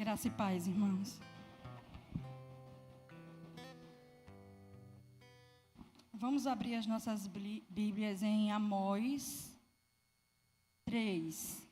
Graça e paz, irmãos. Vamos abrir as nossas Bíblias em Amós 3.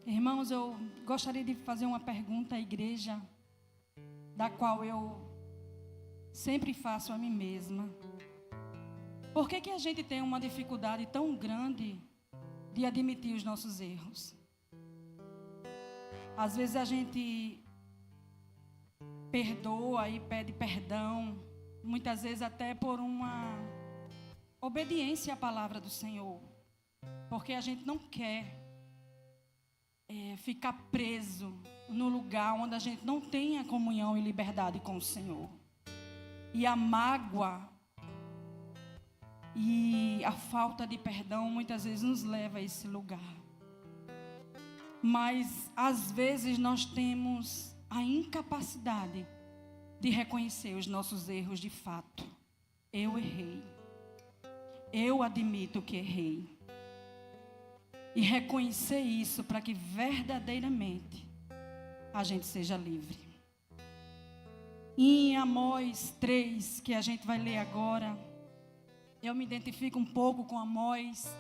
Irmãos, eu gostaria de fazer uma pergunta à igreja, da qual eu sempre faço a mim mesma. Por que a gente tem uma dificuldade tão grande de admitir os nossos erros? Às vezes a gente perdoa e pede perdão, muitas vezes até por uma obediência à palavra do Senhor, porque a gente não quer ficar preso no lugar onde a gente não tenha comunhão e liberdade com o Senhor. E a mágoa e a falta de perdão muitas vezes nos leva a esse lugar. Mas às vezes nós temos a incapacidade de reconhecer os nossos erros de fato. Eu errei. Eu admito que errei. E reconhecer isso para que verdadeiramente a gente seja livre. Em Amós 3, que a gente vai ler agora, eu me identifico um pouco com Amós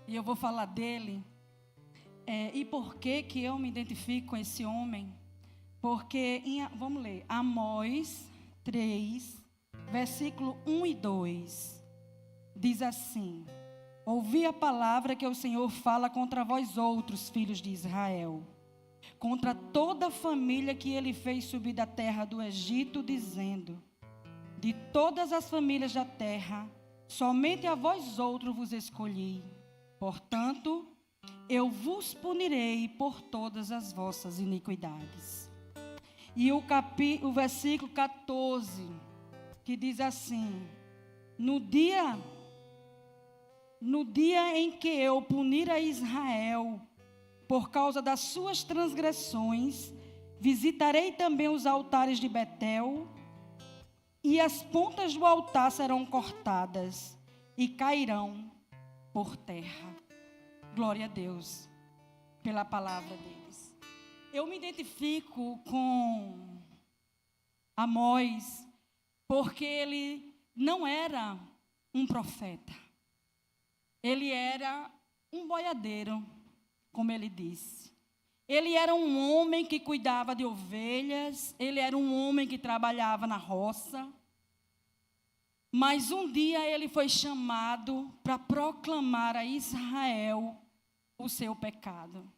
e eu vou falar dele. E por que eu me identifico com esse homem? Porque, vamos ler, Amós 3, versículo 1 e 2, diz assim: ouvi a palavra que o Senhor fala contra vós outros, filhos de Israel, contra toda a família que ele fez subir da terra do Egito, dizendo: de todas as famílias da terra, somente a vós outros vos escolhi. Portanto, eu vos punirei por todas as vossas iniquidades. E o versículo 14, que diz assim: no dia em que eu punir a Israel por causa das suas transgressões, visitarei também os altares de Betel, e as pontas do altar serão cortadas e cairão por terra. Glória a Deus pela palavra deles. Eu me identifico com Amós porque ele não era um profeta. Ele era um boiadeiro, como ele disse. Ele era um homem que cuidava de ovelhas, ele era um homem que trabalhava na roça. Mas um dia ele foi chamado para proclamar a Israel o seu pecado.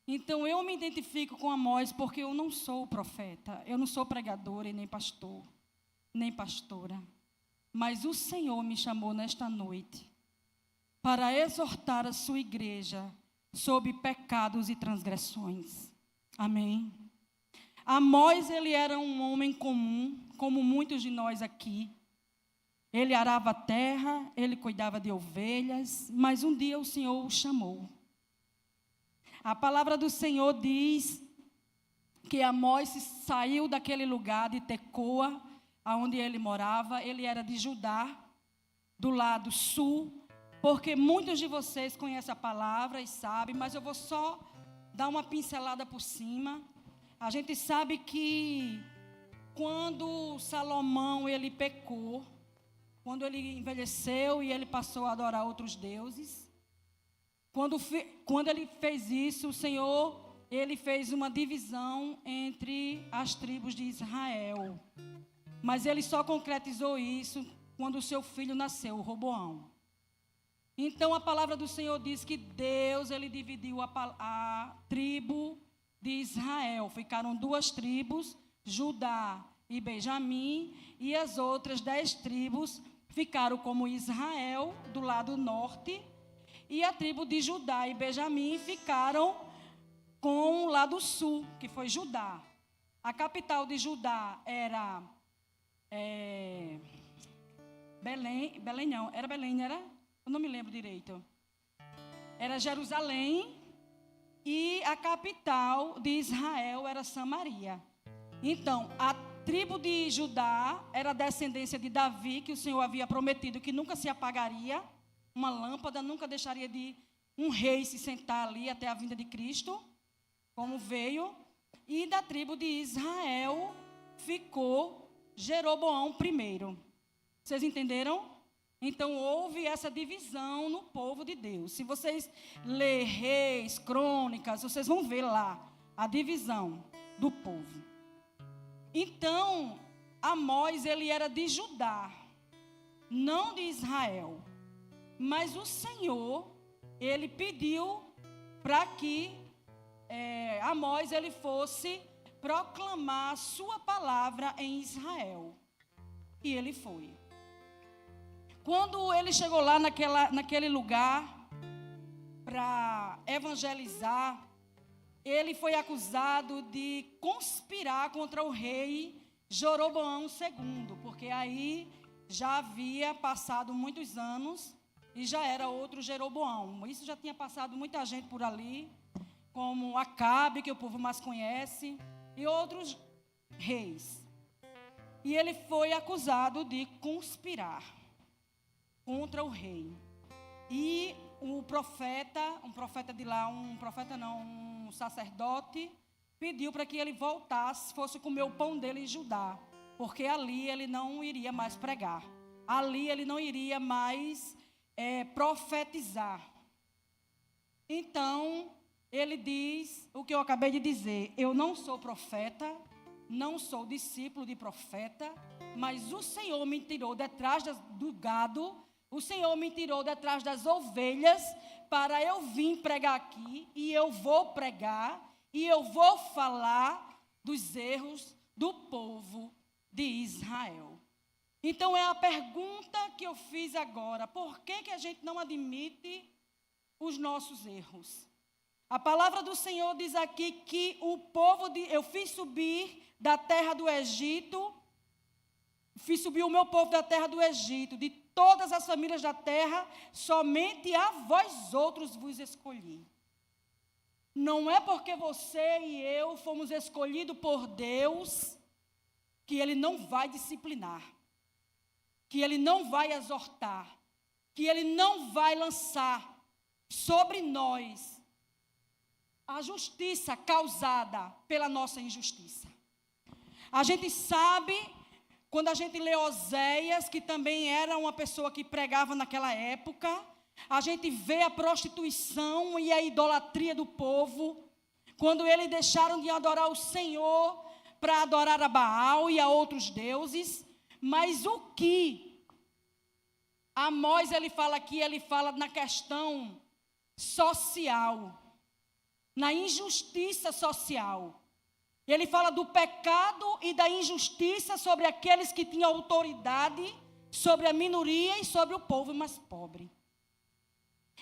Então eu me identifico com Amós porque eu não sou profeta, eu não sou pregadora e nem pastor, nem pastora. Mas o Senhor me chamou nesta noite para exortar a sua igreja sobre pecados e transgressões. Amém? Amós, ele era um homem comum, como muitos de nós aqui. Ele arava a terra, ele cuidava de ovelhas, mas um dia o Senhor o chamou. A palavra do Senhor diz que Amós saiu daquele lugar de Tecoa, onde ele morava. Ele era de Judá, do lado sul, porque muitos de vocês conhecem a palavra e sabem, mas eu vou só dar uma pincelada por cima. A gente sabe que quando Salomão ele pecou, quando ele envelheceu e ele passou a adorar outros deuses, quando ele fez isso, o Senhor, ele fez uma divisão entre as tribos de Israel. Mas ele só concretizou isso quando o seu filho nasceu, o Roboão. Então a palavra do Senhor diz que Deus, ele dividiu a tribo de Israel. Ficaram 2 tribos, Judá e Benjamim, e as outras 10 tribos ficaram como Israel, do lado norte, e a tribo de Judá e Benjamim ficaram com o lado sul, que foi Judá. A capital de Judá era Belém não, era Belém, não era? Eu não me lembro direito. Era Jerusalém, e a capital de Israel era Samaria. Então, a tribo de Judá era descendência de Davi, que o Senhor havia prometido que nunca se apagaria, uma lâmpada nunca deixaria de um rei se sentar ali até a vinda de Cristo, como veio. E da tribo de Israel ficou Jeroboão I. Vocês entenderam? Então, houve essa divisão no povo de Deus. Se vocês lerem Reis, Crônicas, vocês vão ver lá a divisão do povo. Então, Amós, ele era de Judá, não de Israel. Mas o Senhor, ele pediu para que Amós, ele fosse proclamar a sua palavra em Israel. E ele foi. Quando ele chegou lá naquele lugar para evangelizar, ele foi acusado de conspirar contra o rei Jeroboão II, porque aí já havia passado muitos anos e já era outro Jeroboão. Isso já tinha passado muita gente por ali, como Acabe, que o povo mais conhece, e outros reis. E ele foi acusado de conspirar contra o rei. E um profeta de lá, um sacerdote, pediu para que ele voltasse, fosse comer o pão dele em Judá, porque ali ele não iria mais pregar, ali ele não iria mais profetizar. Então, ele diz o que eu acabei de dizer: eu não sou profeta, não sou discípulo de profeta, mas o Senhor me tirou detrás do gado, o Senhor me tirou detrás das ovelhas, para eu vir pregar aqui, e eu vou pregar, e eu vou falar dos erros do povo de Israel. Então é a pergunta que eu fiz agora: por que a gente não admite os nossos erros? A palavra do Senhor diz aqui que eu fiz subir da terra do Egito, fiz subir o meu povo da terra do Egito, de todas as famílias da terra, somente a vós outros vos escolhi. Não é porque você e eu fomos escolhidos por Deus que Ele não vai disciplinar, que Ele não vai exortar, que Ele não vai lançar sobre nós a justiça causada pela nossa injustiça. A gente sabe, quando a gente lê Oséias, que também era uma pessoa que pregava naquela época, a gente vê a prostituição e a idolatria do povo, quando eles deixaram de adorar o Senhor para adorar a Baal e a outros deuses. Mas o que Amós ele fala aqui, ele fala na questão social, na injustiça social. Ele fala do pecado e da injustiça sobre aqueles que tinham autoridade, sobre a minoria e sobre o povo mais pobre.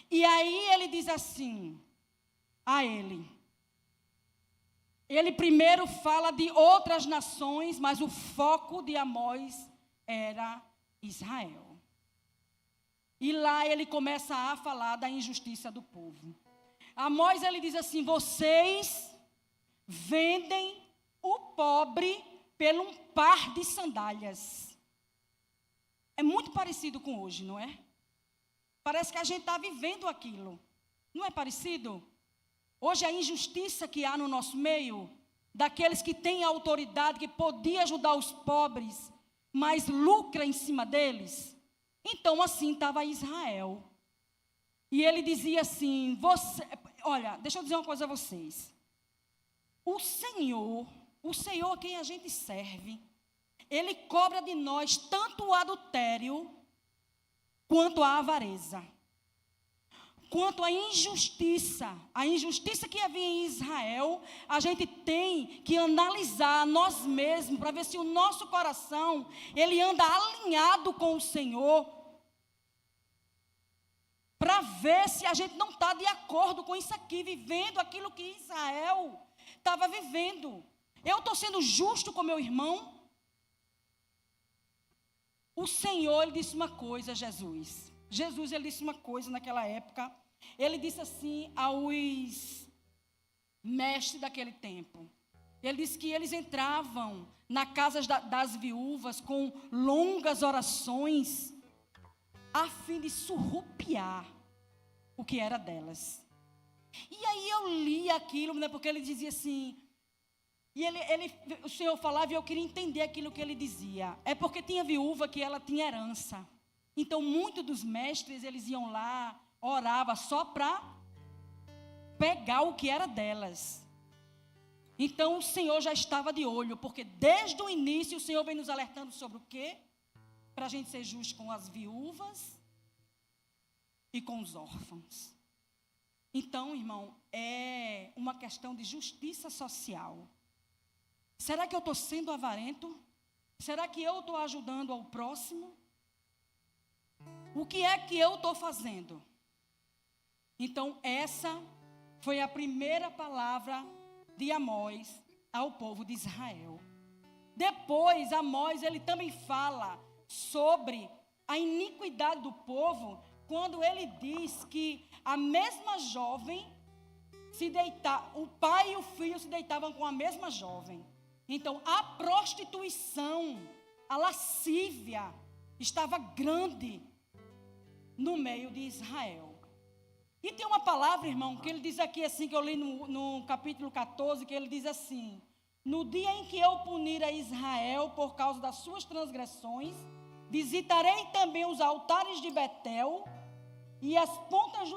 E aí ele diz assim a ele. Ele primeiro fala de outras nações, mas o foco de Amós era Israel. E lá ele começa a falar da injustiça do povo. Amós ele diz assim: vocês vendem o pobre por um par de sandálias. É muito parecido com hoje, não é? Parece que a gente está vivendo aquilo. Não é parecido? Hoje a injustiça que há no nosso meio, daqueles que têm autoridade, que podia ajudar os pobres, mas lucra em cima deles. Então, assim estava Israel. E ele dizia assim, olha, deixa eu dizer uma coisa a vocês. O Senhor a quem a gente serve, Ele cobra de nós tanto o adultério, quanto a avareza, quanto a injustiça que havia em Israel. A gente tem que analisar nós mesmos, para ver se o nosso coração, ele anda alinhado com o Senhor, para ver se a gente não está de acordo com isso aqui, vivendo aquilo que Israel estava vivendo. Eu estou sendo justo com meu irmão? O Senhor, Ele disse uma coisa, Jesus, Ele disse uma coisa naquela época. Ele disse assim aos mestres daquele tempo. Ele disse que eles entravam na casa das viúvas com longas orações, a fim de surrupiar o que era delas. E aí eu li aquilo, né, porque ele dizia assim, e o Senhor falava e eu queria entender aquilo que ele dizia. É porque tinha viúva que ela tinha herança. Então, muitos dos mestres, eles iam lá, oravam só para pegar o que era delas. Então, o Senhor já estava de olho, porque desde o início o Senhor vem nos alertando sobre o quê? Para a gente ser justo com as viúvas e com os órfãos. Então, irmão, é uma questão de justiça social. Será que eu estou sendo avarento? Será que eu estou ajudando ao próximo? O que é que eu estou fazendo? Então, essa foi a primeira palavra de Amós ao povo de Israel. Depois, Amós, ele também fala sobre a iniquidade do povo, quando ele diz que a mesma jovem o pai e o filho se deitavam com a mesma jovem. Então, a prostituição, a lascívia, estava grande no meio de Israel. E tem uma palavra, irmão, que ele diz aqui assim, que eu li no capítulo 14, que ele diz assim: no dia em que eu punir a Israel por causa das suas transgressões, visitarei também os altares de Betel, e as pontas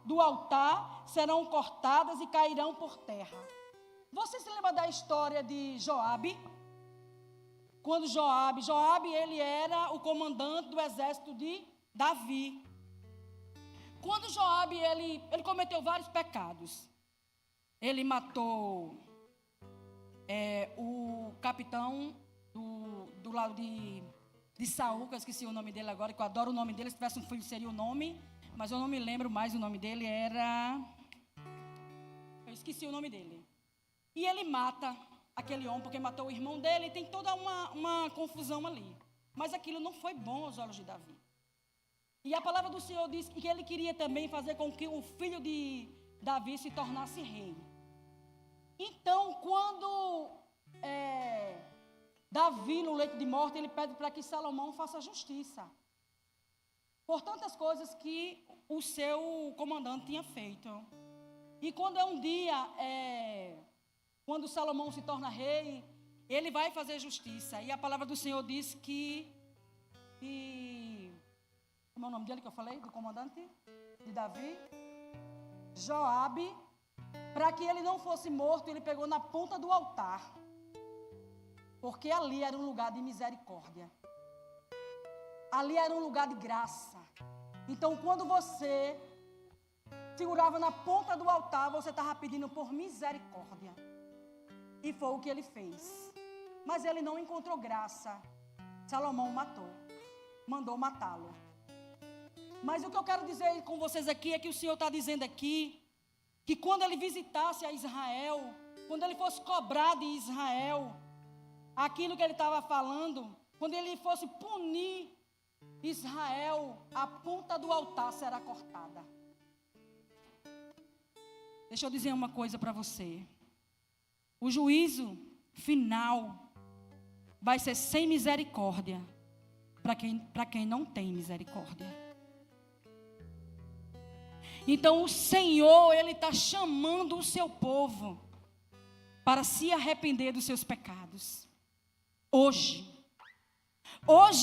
do altar serão cortadas e cairão por terra. Você se lembra da história de Joabe? Quando Joabe ele era o comandante do exército de Davi. Quando Joabe, ele cometeu vários pecados. Ele matou o capitão do lado de Saul, que eu esqueci o nome dele agora, que eu adoro o nome dele, se tivesse um filho seria o nome, mas eu não me lembro mais o nome dele, eu esqueci o nome dele. E ele mata aquele homem, porque matou o irmão dele, e tem toda uma confusão ali. Mas aquilo não foi bom aos olhos de Davi. E a palavra do Senhor diz que ele queria também fazer com que o filho de Davi se tornasse rei. Então, quando Davi, no leito de morte, ele pede para que Salomão faça justiça por tantas coisas que o seu comandante tinha feito. E quando é um dia, quando Salomão se torna rei, ele vai fazer justiça. E a palavra do Senhor diz que como é o nome dele que eu falei, do comandante de Davi? Joabe, para que ele não fosse morto, ele pegou na ponta do altar, porque ali era um lugar de misericórdia, ali era um lugar de graça. Então, quando você segurava na ponta do altar, você estava pedindo por misericórdia, e foi o que ele fez. Mas ele não encontrou graça. Salomão mandou matá-lo. Mas o que eu quero dizer com vocês aqui é que o Senhor está dizendo aqui que quando ele visitasse a Israel, quando ele fosse cobrar de Israel aquilo que ele estava falando, quando ele fosse punir Israel, a ponta do altar será cortada. Deixa eu dizer uma coisa para você. O juízo final vai ser sem misericórdia para quem não tem misericórdia. Então o Senhor, Ele está chamando o seu povo para se arrepender dos seus pecados. Hoje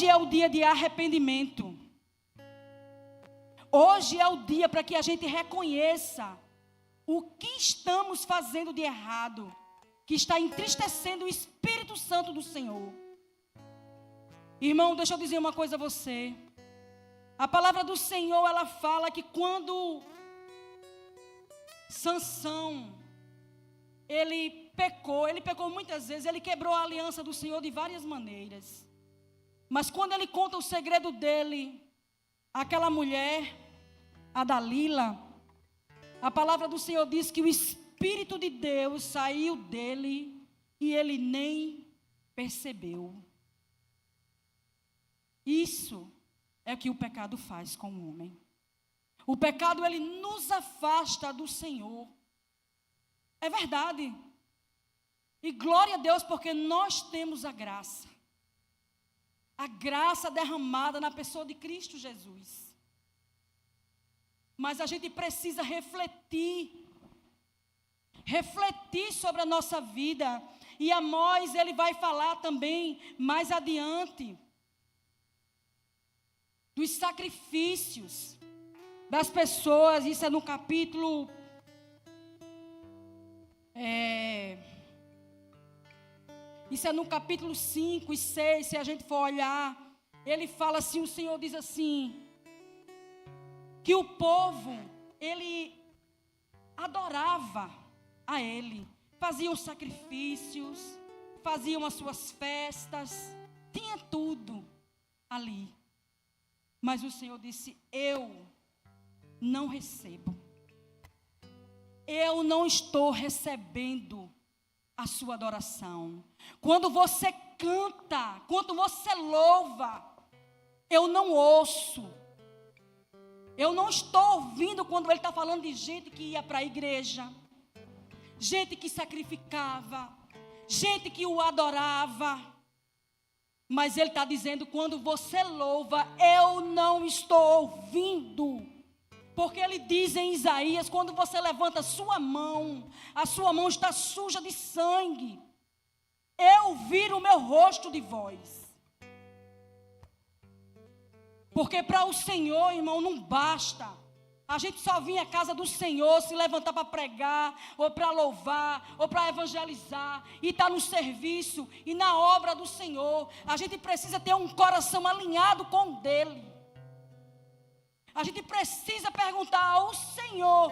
é o dia de arrependimento. Hoje é o dia para que a gente reconheça o que estamos fazendo de errado, que está entristecendo o Espírito Santo do Senhor. Irmão, deixa eu dizer uma coisa a você. A palavra do Senhor, ela fala que quando Sansão, ele pecou muitas vezes, ele quebrou a aliança do Senhor de várias maneiras. Mas quando ele conta o segredo dele, aquela mulher, a Dalila, a palavra do Senhor diz que o Espírito de Deus saiu dele e ele nem percebeu. Isso é o que o pecado faz com o homem. O pecado, ele nos afasta do Senhor. É verdade. E glória a Deus, porque nós temos a graça. A graça derramada na pessoa de Cristo Jesus. Mas a gente precisa refletir sobre a nossa vida. E Amós, ele vai falar também mais adiante dos sacrifícios das pessoas. Isso é no capítulo Isso é no capítulo 5 e 6, se a gente for olhar, ele fala assim, o Senhor diz assim, que o povo, ele adorava a ele, faziam sacrifícios, faziam as suas festas, tinha tudo ali. Mas o Senhor disse, eu não recebo. Eu não estou recebendo a sua adoração. Quando você canta, quando você louva, eu não ouço. Eu não estou ouvindo quando ele está falando de gente que ia para a igreja, gente que sacrificava, gente que o adorava. Mas ele está dizendo, quando você louva, eu não estou ouvindo. Porque ele diz em Isaías, quando você levanta a sua mão está suja de sangue. Eu viro o meu rosto de vós. Porque para o Senhor, irmão, não basta a gente só vir à casa do Senhor, se levantar para pregar, ou para louvar, ou para evangelizar, e estar no serviço e na obra do Senhor. A gente precisa ter um coração alinhado com o dele. A gente precisa perguntar ao Senhor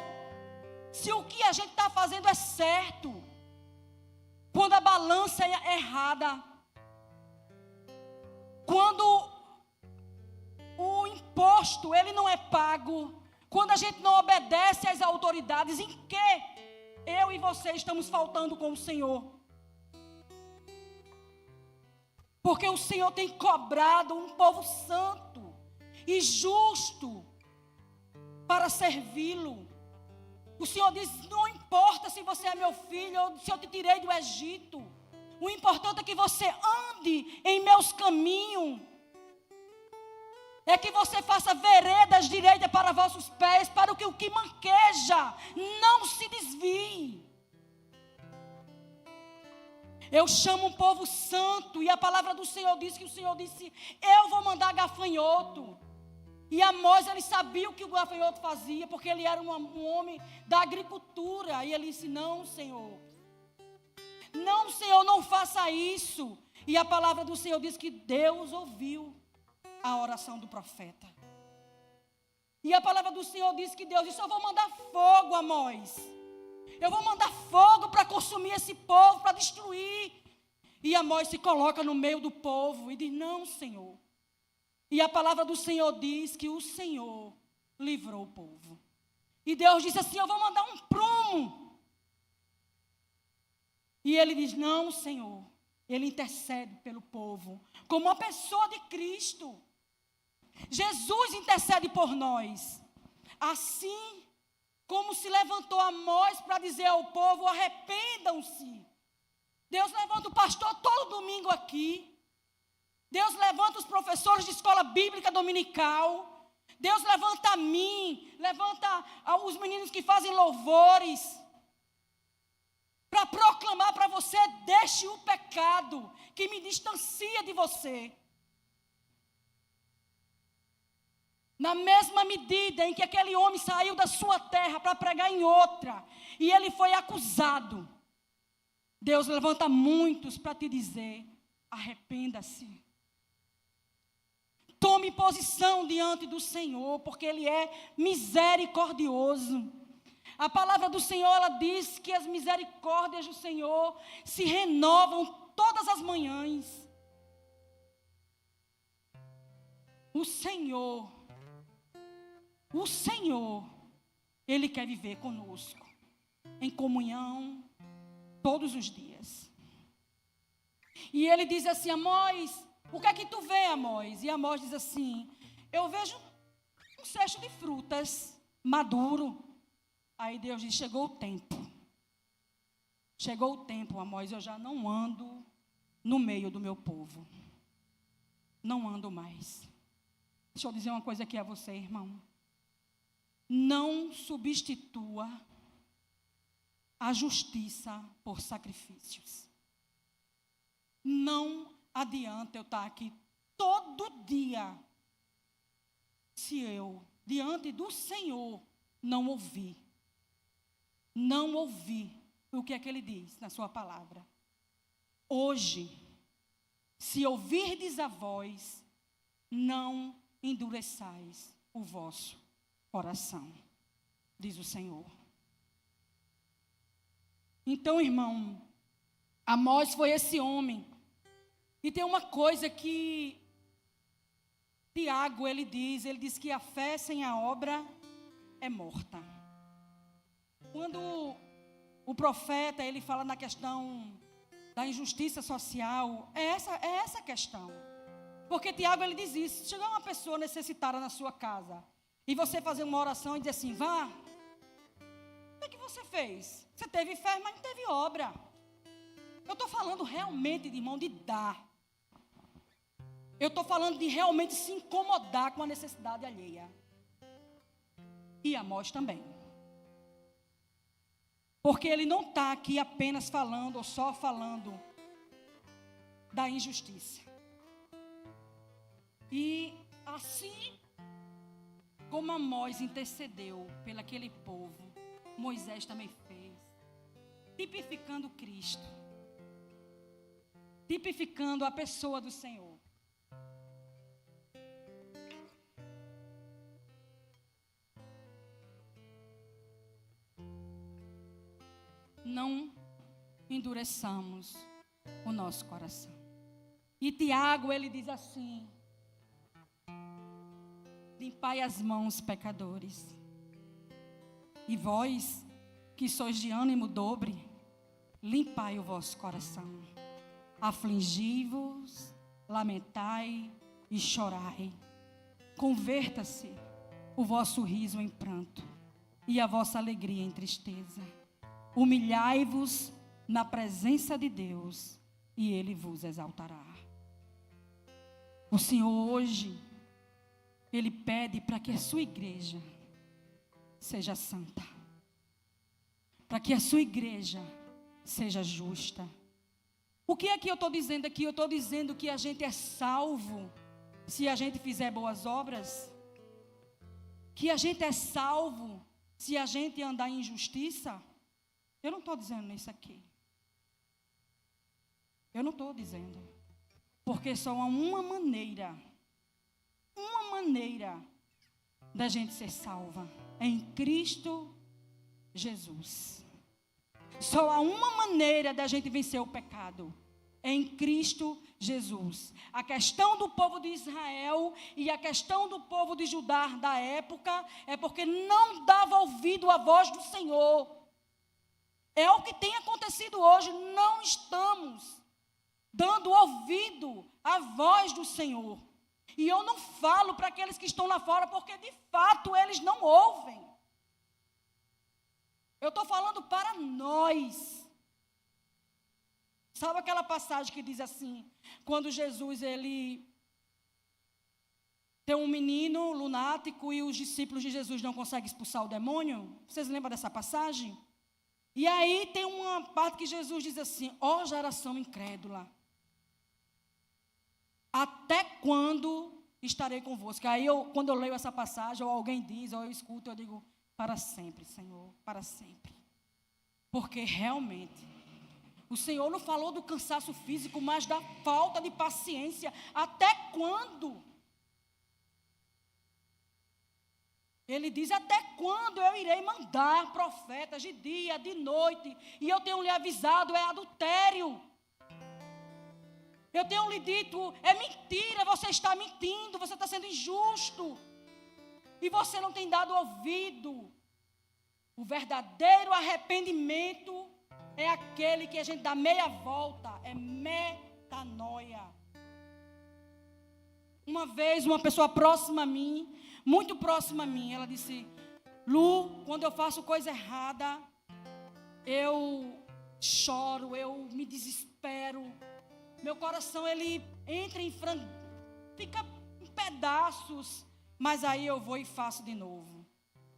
se o que a gente está fazendo é certo. Quando a balança é errada, quando o imposto ele não é pago, quando a gente não obedece às autoridades, em que eu e você estamos faltando com o Senhor? Porque o Senhor tem cobrado um povo santo e justo para servi-lo. O Senhor diz, não importa se você é meu filho ou se eu te tirei do Egito. O importante é que você ande em meus caminhos. É que você faça veredas direitas para vossos pés, para que o que manqueja não se desvie. Eu chamo um povo santo, e a palavra do Senhor diz que o Senhor disse, eu vou mandar gafanhoto. E Amós, ele sabia o que o gafanhoto fazia, porque ele era um homem da agricultura. E ele disse, não, Senhor, não faça isso. E a palavra do Senhor diz que Deus ouviu a oração do profeta. E a palavra do Senhor diz que Deus disse, eu vou mandar fogo, Amós. Eu vou mandar fogo para consumir esse povo, para destruir. E Amós se coloca no meio do povo e diz, não, Senhor. E a palavra do Senhor diz que o Senhor livrou o povo. E Deus disse assim, eu vou mandar um prumo. E ele diz, não, Senhor. Ele intercede pelo povo, como uma pessoa de Cristo. Jesus intercede por nós. Assim como se levantou Amós para dizer ao povo, arrependam-se. Deus levanta o pastor todo domingo aqui. Deus levanta os professores de escola bíblica dominical. Deus levanta a mim, levanta os meninos que fazem louvores. para proclamar para você: deixe o pecado que me distancia de você. Na mesma medida em que aquele homem saiu da sua terra para pregar em outra, e ele foi acusado, Deus levanta muitos para te dizer: arrependa-se. Tome posição diante do Senhor, porque Ele é misericordioso. A palavra do Senhor, ela diz que as misericórdias do Senhor se renovam todas as manhãs. O Senhor, Ele quer viver conosco, em comunhão, todos os dias. E Ele diz assim: Amós, o que é que tu vê, Amós? E Amós diz assim: eu vejo um cesto de frutas maduro. Aí Deus diz: chegou o tempo. Chegou o tempo, Amós, eu já não ando no meio do meu povo. Não ando mais. Deixa eu dizer uma coisa aqui a você, irmão. Não substitua a justiça por sacrifícios. Não adianta eu estar aqui todo dia se eu, diante do Senhor, não ouvir o que é que Ele diz na sua palavra. Hoje, se ouvirdes a voz, não endureçais o vosso coração, diz o Senhor. Então, irmão, Amós foi esse homem. E tem uma coisa que Tiago, ele diz que a fé sem a obra é morta. Quando o profeta, ele fala na questão da injustiça social, é essa a questão. Porque Tiago, ele diz isso: se chegar uma pessoa necessitada na sua casa, e você fazer uma oração e dizer assim: vá, o que você fez? Você teve fé, mas não teve obra. Eu estou falando realmente, irmão, de dar. Eu estou falando de realmente se incomodar com a necessidade alheia. E Amós também. Porque ele não está aqui apenas falando, ou só falando da injustiça. E assim como Amós intercedeu pelo aquele povo, Moisés também fez, tipificando Cristo, tipificando a pessoa do Senhor. Não endureçamos o nosso coração. E Tiago, ele diz assim: limpai as mãos, pecadores, e vós, que sois de ânimo dobre, limpai o vosso coração. Afligi-vos, lamentai e chorai. Converta-se o vosso riso em pranto e a vossa alegria em tristeza. Humilhai-vos na presença de Deus e Ele vos exaltará. O Senhor hoje, Ele pede para que a sua igreja seja santa, para que a sua igreja seja justa. O que é que eu estou dizendo aqui? Eu estou dizendo que a gente é salvo se a gente fizer boas obras, que a gente é salvo se a gente andar em justiça. Eu não estou dizendo isso aqui. Eu não estou dizendo. Porque só há uma maneira da gente ser salva, é em Cristo Jesus. Só há uma maneira da gente vencer o pecado, é em Cristo Jesus. A questão do povo de Israel e a questão do povo de Judá da época é porque não dava ouvido à voz do Senhor. É o que tem acontecido hoje. Não estamos dando ouvido à voz do Senhor. E eu não falo para aqueles que estão lá fora, porque de fato eles não ouvem. Eu estou falando para nós. Sabe aquela passagem que diz assim, quando Jesus, ele tem um menino lunático e os discípulos de Jesus não conseguem expulsar o demônio? Vocês lembram dessa passagem? E aí tem uma parte que Jesus diz assim: ó geração incrédula, até quando estarei convosco? Aí quando eu leio essa passagem, ou alguém diz, ou eu escuto, eu digo: para sempre, Senhor, para sempre. Porque realmente, o Senhor não falou do cansaço físico, mas da falta de paciência. Até quando? Ele diz: até quando eu irei mandar profetas de dia, de noite? E eu tenho lhe avisado, é adultério. Eu tenho lhe dito, é mentira, você está mentindo, você está sendo injusto. E você não tem dado ouvido. O verdadeiro arrependimento é aquele que a gente dá meia volta, é metanoia. Uma vez, uma pessoa próxima a mim, muito próxima a mim, ela disse: Lu, quando eu faço coisa errada, eu choro, eu me desespero. Meu coração, ele entra em fica em pedaços, mas aí eu vou e faço de novo.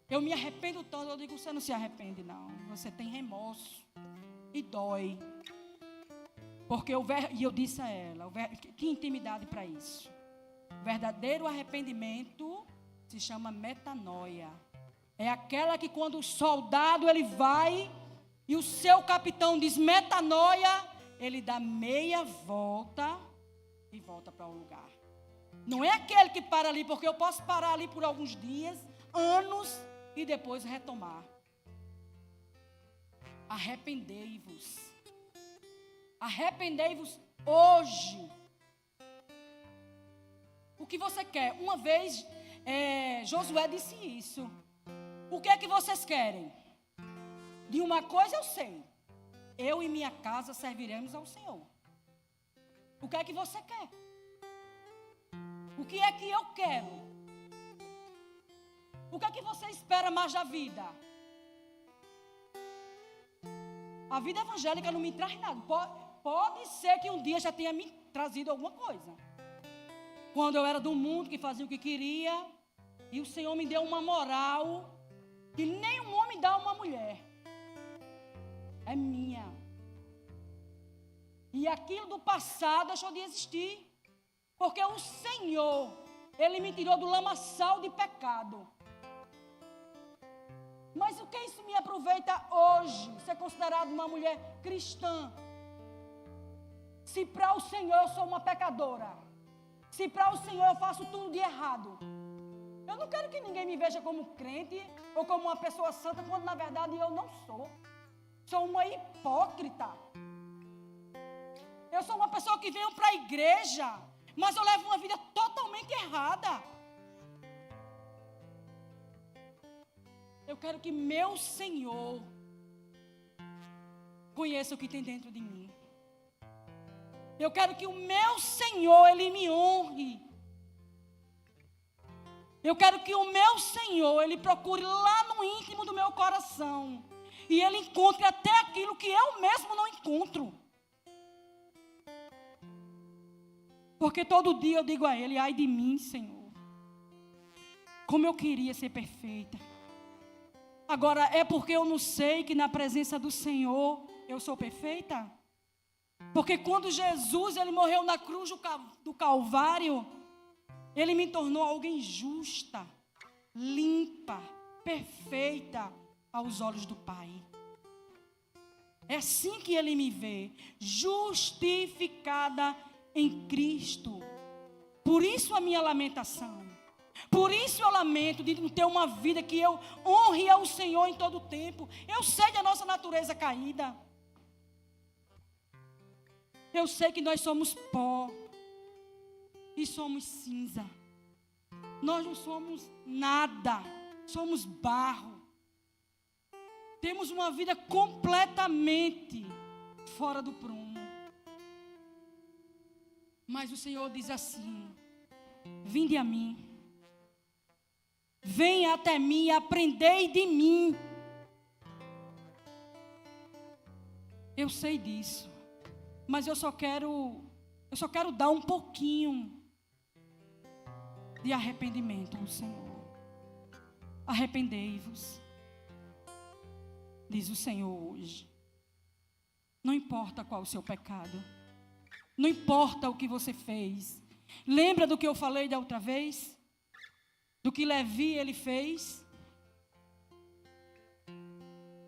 Eu me arrependo tanto. Eu digo: você não se arrepende, não. Você tem remorso e dói. Porque e eu disse a ela: que intimidade para isso. O verdadeiro arrependimento se chama metanoia. É aquela que quando o soldado ele vai e o seu capitão diz metanoia, ele dá meia volta e volta para o lugar. Não é aquele que para ali, porque eu posso parar ali por alguns dias, anos, e depois retomar. Arrependei-vos. Arrependei-vos hoje. O que você quer? Uma vez, Josué disse isso. O que é que vocês querem? De uma coisa eu sei. Eu e minha casa serviremos ao Senhor. O que é que você quer? O que é que eu quero? O que é que você espera mais da vida? A vida evangélica não me traz nada. Pode ser que um dia já tenha me trazido alguma coisa. Quando eu era do mundo, que fazia o que queria, e o Senhor me deu uma moral que nenhum homem dá a uma mulher. É minha. E aquilo do passado deixou de existir. Porque o Senhor, Ele me tirou do lamaçal de pecado. Mas o que isso me aproveita hoje? Ser considerada uma mulher cristã. Se para o Senhor eu sou uma pecadora. Se para o Senhor eu faço tudo de errado. Eu não quero que ninguém me veja como crente ou como uma pessoa santa, quando na verdade eu não sou. Sou uma hipócrita. Eu sou uma pessoa que veio para a igreja, mas eu levo uma vida totalmente errada. Eu quero que meu Senhor conheça o que tem dentro de mim. Eu quero que o meu Senhor, Ele me honre. Eu quero que o meu Senhor, Ele procure lá no íntimo do meu coração. E Ele encontre até aquilo que eu mesmo não encontro. Porque todo dia eu digo a Ele: ai de mim, Senhor. Como eu queria ser perfeita. Agora, é porque eu não sei que na presença do Senhor eu sou perfeita? Porque quando Jesus ele morreu na cruz do Calvário, Ele me tornou alguém justa, limpa, perfeita aos olhos do Pai. É assim que Ele me vê, justificada em Cristo. Por isso a minha lamentação. Por isso eu lamento de não ter uma vida que eu honre ao Senhor em todo o tempo. Eu sei da nossa natureza caída. Eu sei que nós somos pó e somos cinza. Nós não somos nada, somos barro. Temos uma vida completamente fora do prumo. Mas o Senhor diz assim: vinde a mim, venha até mim e aprendei de mim. Eu sei disso. Mas eu só quero dar um pouquinho de arrependimento ao Senhor. Arrependei-vos. diz o Senhor hoje. Não importa qual o seu pecado. Não importa o que você fez. Lembra do que eu falei da outra vez? Do que Levi ele fez?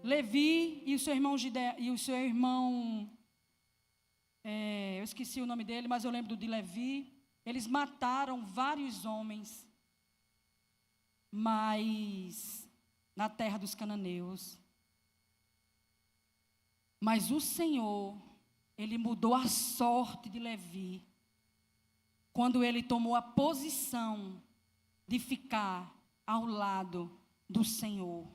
Levi e o seu irmão eu esqueci o nome dele, mas eu lembro de Levi. Eles mataram vários homens, mas na terra dos cananeus. Mas o Senhor, Ele mudou a sorte de Levi, quando ele tomou a posição de ficar ao lado do Senhor.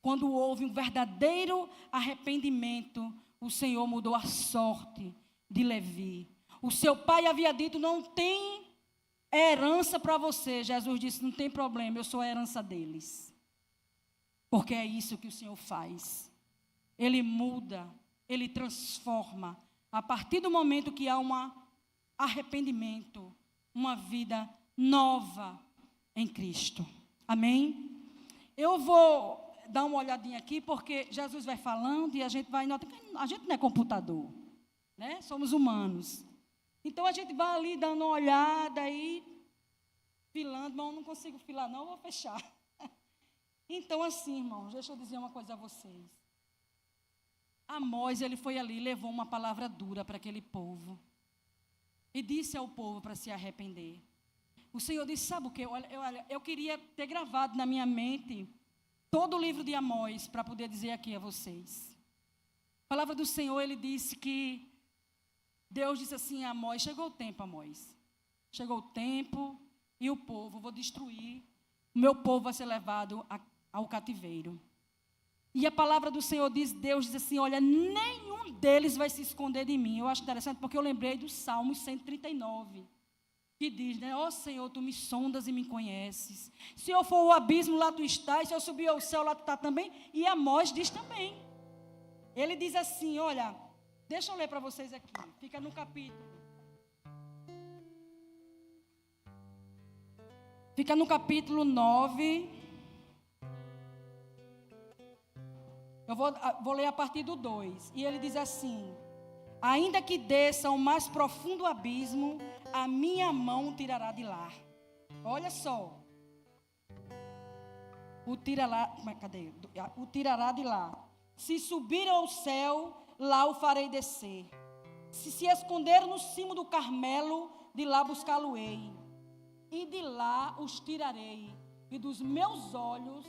Quando houve um verdadeiro arrependimento, o Senhor mudou a sorte de Levi. O seu pai havia dito: não tem herança para você. Jesus disse: não tem problema, eu sou a herança deles. Porque é isso que o Senhor faz. Ele muda, Ele transforma. A partir do momento que há um arrependimento, uma vida nova em Cristo. Amém? Eu vou dar uma olhadinha aqui, porque Jesus vai falando e a gente vai notar. A gente não é computador, né? Somos humanos. Então a gente vai ali dando uma olhada aí, filando, mas eu não consigo filar não, eu vou fechar. Então assim, irmãos, deixa eu dizer uma coisa a vocês. Amós, ele foi ali e levou uma palavra dura para aquele povo. E disse ao povo para se arrepender. O Senhor disse: sabe o que? Eu queria ter gravado na minha mente todo o livro de Amós para poder dizer aqui a vocês. A palavra do Senhor, ele disse que Deus disse assim a Amós: chegou o tempo, Amós. Chegou o tempo e o povo, vou destruir. O meu povo vai ser levado ao cativeiro. E a palavra do Senhor diz, Deus diz assim: olha, nenhum deles vai se esconder de mim. Eu acho interessante porque eu lembrei do Salmo 139, que diz, né? Ó Senhor, tu me sondas e me conheces. Se eu for ao abismo, lá tu estás. Se eu subir ao céu, lá tu estás também. E Amós diz também. Ele diz assim, olha, deixa eu ler para vocês aqui. Fica no capítulo. Fica no capítulo 9. Eu vou ler a partir do 2. E ele diz assim: ainda que desça ao mais profundo abismo, a minha mão o tirará de lá. Olha só. O tirará de lá. Se subir ao céu, lá o farei descer. Se esconder no cimo do Carmelo, de lá buscá-lo-ei. E de lá os tirarei. E dos meus olhos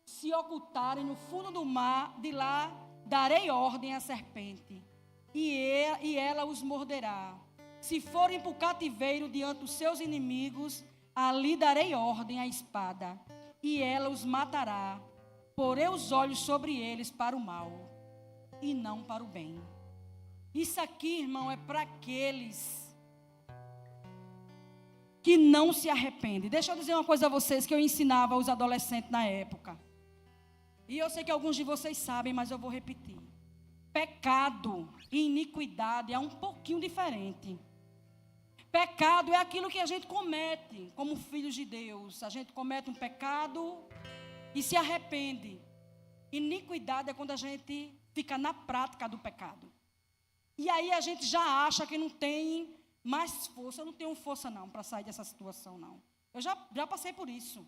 se ocultarem no fundo do mar, de lá darei ordem à serpente, e ela os morderá. Se forem para o cativeiro diante dos seus inimigos, ali darei ordem à espada, e ela os matará. Porei os olhos sobre eles para o mal, e não para o bem. Isso aqui, irmão, é para aqueles que não se arrependem. Deixa eu dizer uma coisa a vocês que eu ensinava aos adolescentes na época. E eu sei que alguns de vocês sabem, mas eu vou repetir. Pecado e iniquidade é um pouquinho diferente. Pecado é aquilo que a gente comete como filhos de Deus. A gente comete um pecado e se arrepende. Iniquidade é quando a gente fica na prática do pecado. E aí a gente já acha que não tem mais força. Eu não tenho força não para sair dessa situação não. Eu já passei por isso.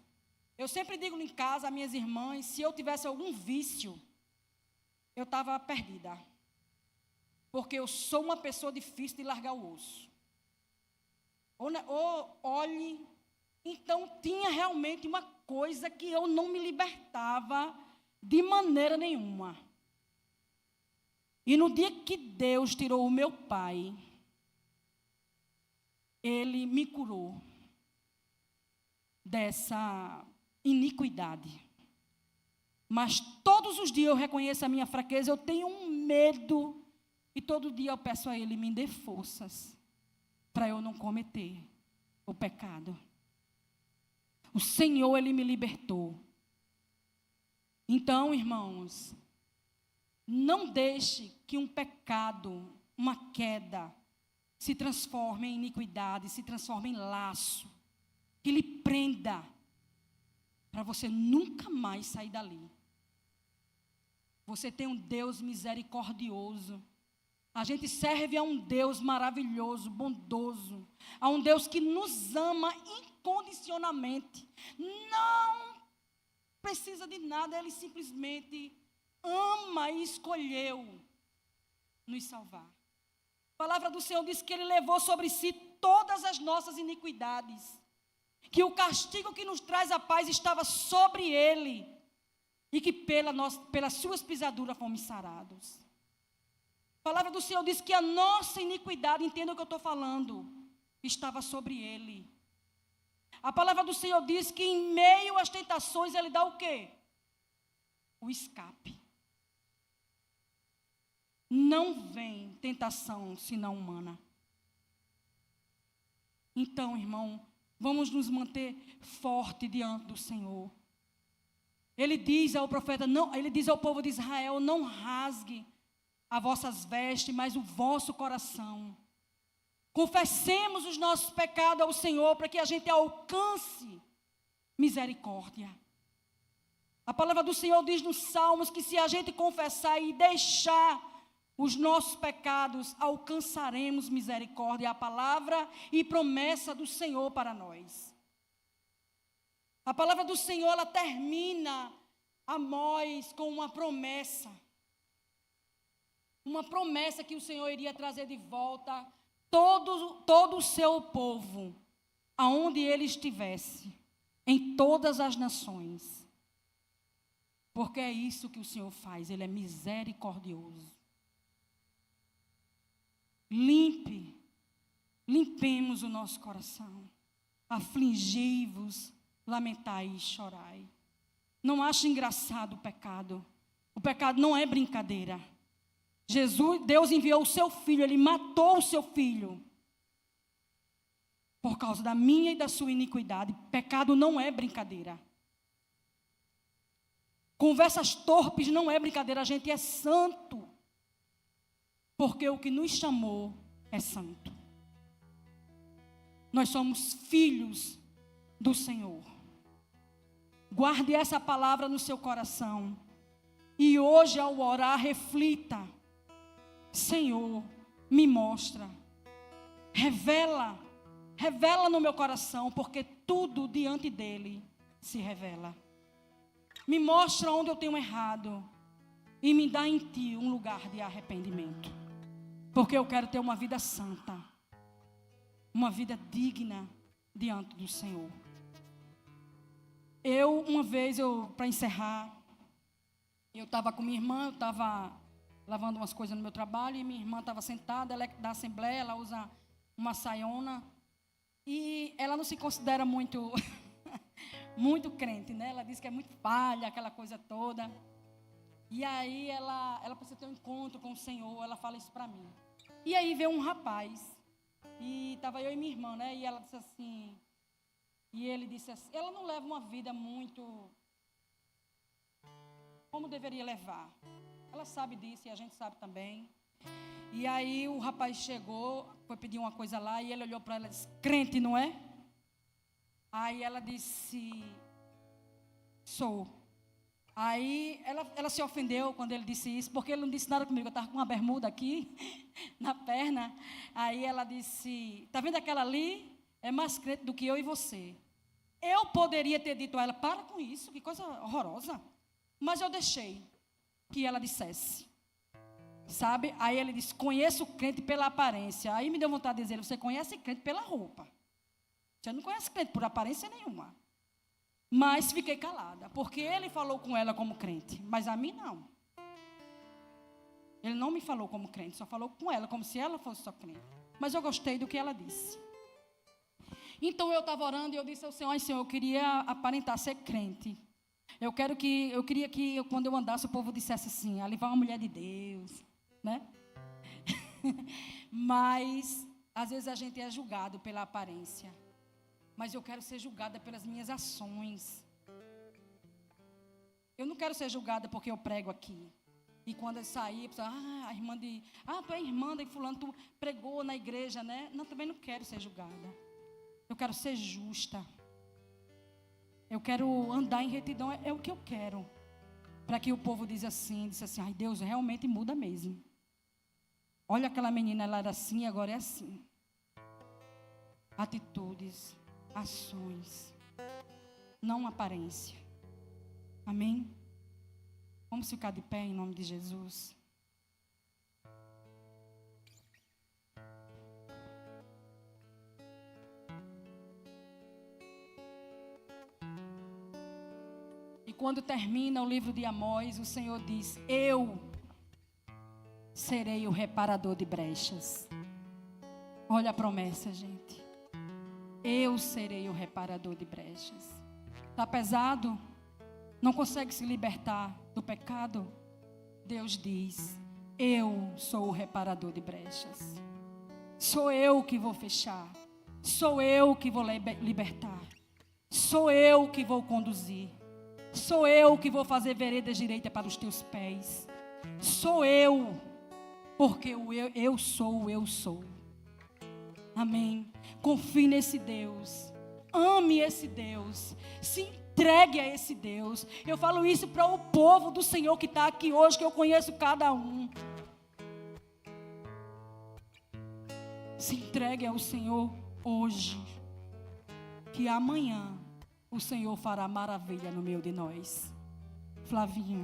Eu sempre digo em casa, às minhas irmãs, se eu tivesse algum vício, eu estava perdida. Porque eu sou uma pessoa difícil de largar o osso. Olhe, então tinha realmente uma coisa que eu não me libertava de maneira nenhuma. E no dia que Deus tirou o meu pai, Ele me curou dessa iniquidade. Mas todos os dias eu reconheço a minha fraqueza, eu tenho um medo, e todo dia eu peço a Ele, me dê forças para eu não cometer o pecado. O Senhor, Ele me libertou. Então, irmãos, não deixe que um pecado, uma queda, se transforme em iniquidade, se transforme em laço, que lhe prenda, para você nunca mais sair dali. Você tem um Deus misericordioso. A gente serve a um Deus maravilhoso, bondoso, a um Deus que nos ama incondicionalmente. Não precisa de nada, Ele simplesmente ama e escolheu nos salvar. A palavra do Senhor diz que Ele levou sobre si todas as nossas iniquidades, que o castigo que nos traz a paz estava sobre Ele, e que pelas suas pisaduras fomos sarados. A palavra do Senhor diz que a nossa iniquidade, entenda o que eu estou falando, estava sobre Ele. A palavra do Senhor diz que em meio às tentações Ele dá o quê? O escape. Não vem tentação senão humana. Então, irmão, vamos nos manter forte diante do Senhor. Ele diz ao profeta, não, ele diz ao povo de Israel, não rasgue as vossas vestes, mas o vosso coração. Confessemos os nossos pecados ao Senhor para que a gente alcance misericórdia. A palavra do Senhor diz nos Salmos que se a gente confessar e deixar os nossos pecados, alcançaremos misericórdia. A palavra e promessa do Senhor para nós. A palavra do Senhor, ela termina Amós com uma promessa. Uma promessa que o Senhor iria trazer de volta todo o seu povo, aonde ele estivesse, em todas as nações. Porque é isso que o Senhor faz, Ele é misericordioso. Limpemos o nosso coração. Afligi-vos, lamentai e chorai. Não ache engraçado o pecado. O pecado não é brincadeira. Deus enviou o seu filho, Ele matou o seu filho. Por causa da minha e da sua iniquidade. Pecado não é brincadeira. Conversas torpes não é brincadeira, a gente é santo. Porque o que nos chamou é santo. Nós somos filhos do Senhor. Guarde essa palavra no seu coração. E hoje, ao orar, reflita. Senhor, me mostra. Revela no meu coração, porque tudo diante dele se revela. Me mostra onde eu tenho errado. E me dá em ti um lugar de arrependimento. Porque eu quero ter uma vida santa. Uma vida digna diante do Senhor. Uma vez, para encerrar, eu estava com minha irmã, eu estava lavando umas coisas no meu trabalho, e minha irmã estava sentada, ela é da Assembleia, ela usa uma saiona, e ela não se considera muito, muito crente, né? Ela diz que é muito falha, aquela coisa toda. E aí ela precisa ter um encontro com o Senhor, ela fala isso para mim. E aí veio um rapaz, e estava eu e minha irmã, né? E ela disse assim, e ele disse assim, ela não leva uma vida muito como deveria levar. Ela sabe disso e a gente sabe também. E aí o rapaz chegou, foi pedir uma coisa lá, e ele olhou para ela e disse, crente, não é? Aí ela disse, sou. Aí ela se ofendeu quando ele disse isso, porque ele não disse nada comigo, eu estava com uma bermuda aqui, na perna. Aí ela disse, está vendo aquela ali? É mais crente do que eu e você. Eu poderia ter dito a ela, para com isso, que coisa horrorosa. Mas eu deixei que ela dissesse. Sabe? Aí ele disse, conheço o crente pela aparência. Aí me deu vontade de dizer, você conhece crente pela roupa. Você não conhece crente por aparência nenhuma. Mas fiquei calada, porque ele falou com ela como crente, mas a mim não. Ele não me falou como crente, só falou com ela, como se ela fosse só crente. Mas eu gostei do que ela disse. Então eu estava orando e eu disse ao Senhor, ai Senhor, eu queria aparentar ser crente. Eu queria que quando eu andasse o povo dissesse assim, ali vai uma mulher de Deus, né? Mas às vezes a gente é julgado pela aparência. Mas eu quero ser julgada pelas minhas ações. Eu não quero ser julgada porque eu prego aqui. E quando eu sair, tu é irmã de fulano, tu pregou na igreja, né? Não, também não quero ser julgada. Eu quero ser justa. Eu quero andar em retidão, é o que eu quero. para que o povo disse assim, ai, Deus realmente muda mesmo. Olha aquela menina, ela era assim, agora é assim. Atitudes, ações, não aparência. Amém? Vamos ficar de pé em nome de Jesus. E quando termina o livro de Amós, o Senhor diz: eu serei o reparador de brechas. Olha a promessa, gente. Eu serei o reparador de brechas. Está pesado? Não consegue se libertar do pecado? Deus diz: eu sou o reparador de brechas. Sou eu que vou fechar. Sou eu que vou libertar. Sou eu que vou conduzir. Sou eu que vou fazer veredas direitas para os teus pés. Sou eu, porque eu sou. Amém. Confie nesse Deus. Ame esse Deus. Se entregue a esse Deus. Eu falo isso para o povo do Senhor que está aqui hoje, que eu conheço cada um. Se entregue ao Senhor hoje, que amanhã o Senhor fará maravilha no meio de nós. Flavinho.